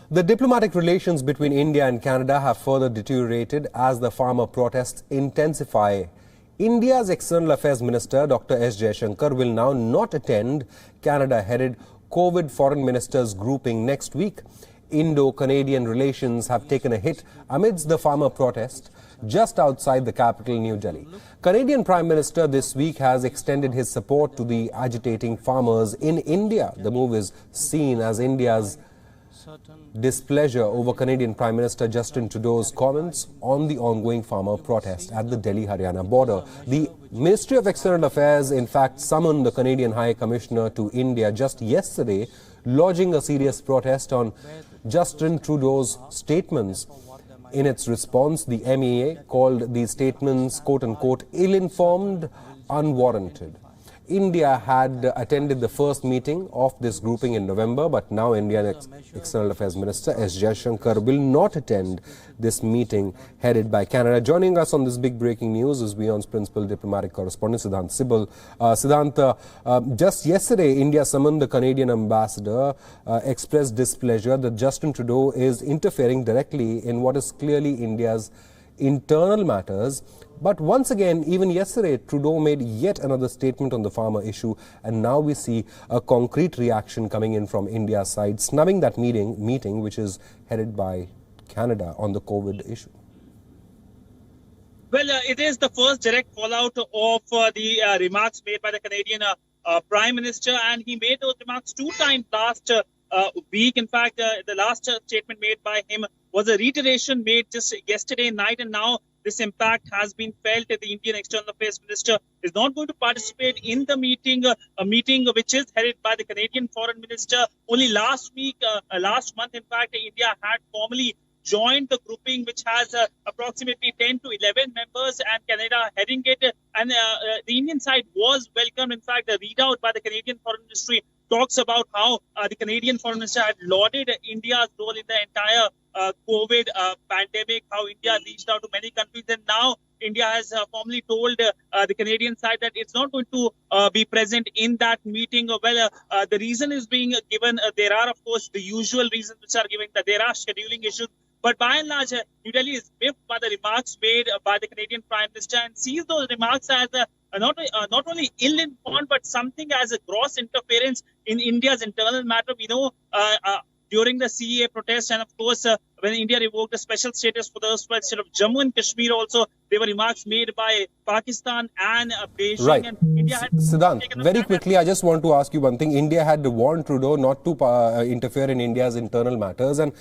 The diplomatic relations between India and Canada have further deteriorated as the farmer protests intensify. India's External Affairs Minister, Dr. S.Jaishankar, will now not attend Canada-headed COVID foreign ministers grouping next week. Indo-Canadian relations have taken a hit amidst the farmer protest just outside the capital, New Delhi. Canadian Prime Minister this week has extended his support to the agitating farmers in India. The move is seen as India's displeasure over Canadian Prime Minister Justin Trudeau's comments on the ongoing farmer protest at the Delhi-Haryana border. The Ministry of External Affairs, in fact, summoned the Canadian High Commissioner to India just yesterday, lodging a serious protest on Justin Trudeau's statements. In its response, the MEA called these statements, quote-unquote, ill-informed, unwarranted. India had attended the first meeting of this grouping in November, but now Indian External Affairs Minister S.Jaishankar will not attend this meeting headed by Canada. Joining us on this big breaking news is WION's principal diplomatic correspondent, Siddhant Sibal. Siddhant, just yesterday, India summoned the Canadian ambassador, expressed displeasure that Justin Trudeau is interfering directly in what is clearly India's internal matters. But once again, even yesterday, Trudeau made yet another statement on the farmer issue, and now we see a concrete reaction coming in from India's side, snubbing that meeting which is headed by Canada on the COVID issue. Well, it is the first direct fallout of the remarks made by the Canadian Prime Minister, and he made those remarks 2 times last week. In fact, the last statement made by him was a reiteration made just yesterday night, and now this impact has been felt. The Indian External Affairs Minister is not going to participate in the meeting, a meeting which is headed by the Canadian Foreign Minister. Only last month, in fact, India had formally joined the grouping, which has approximately 10 to 11 members, and Canada heading it. And the Indian side was welcomed. In fact, the readout by the Canadian Foreign Ministry talks about how the Canadian Foreign Minister had lauded India's role in the entire COVID pandemic, how India reached out to many countries, and now India has formally told the Canadian side that it's not going to be present in that meeting. Well, the reason is being given. There are, of course, the usual reasons which are given, that there are scheduling issues. But by and large, New Delhi is miffed by the remarks made by the Canadian Prime Minister and sees those remarks as not only ill-informed, but something as a gross interference in India's internal matter. We know during the CEA protest, and of course, when India revoked the special status for the erstwhile state of Jammu and Kashmir also, there were remarks made by Pakistan and Beijing. Right. And India had Siddhant, very quickly, I just want to ask you one thing. India had warned Trudeau not to interfere in India's internal matters, and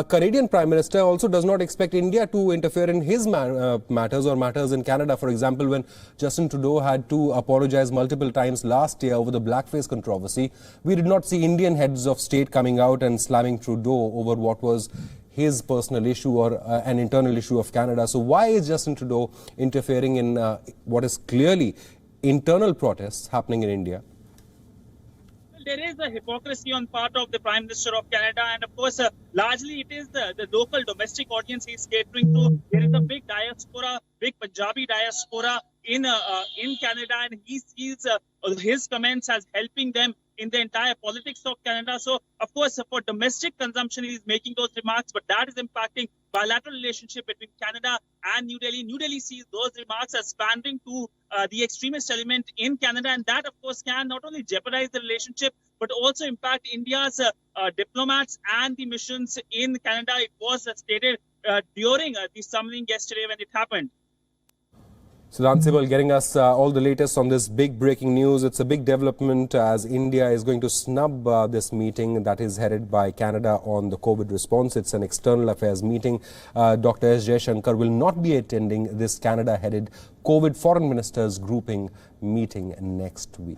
Canadian Prime Minister also does not expect India to interfere in his matters or matters in Canada. For example, when Justin Trudeau had to apologize multiple times last year over the blackface controversy, we did not see Indian heads of state coming out and slamming Trudeau over what was his personal issue or an internal issue of Canada. So why is Justin Trudeau interfering in what is clearly internal protests happening in India? Well, there is a hypocrisy on part of the Prime Minister of Canada, and of course, largely it is the local domestic audience he's catering to. There is a big diaspora, big Punjabi diaspora in Canada, and he sees his comments as helping them in the entire politics of Canada. So, of course, for domestic consumption, he is making those remarks, but that is impacting bilateral relationship between Canada and New Delhi. New Delhi sees those remarks as pandering to the extremist element in Canada, and that, of course, can not only jeopardize the relationship, but also impact India's diplomats and the missions in Canada. It was stated during the summoning yesterday when it happened. Siddhant Sibal getting us all the latest on this big breaking news. It's a big development as India is going to snub this meeting that is headed by Canada on the COVID response. It's an external affairs meeting. Dr. S.Jaishankar will not be attending this Canada-headed COVID foreign ministers grouping meeting next week.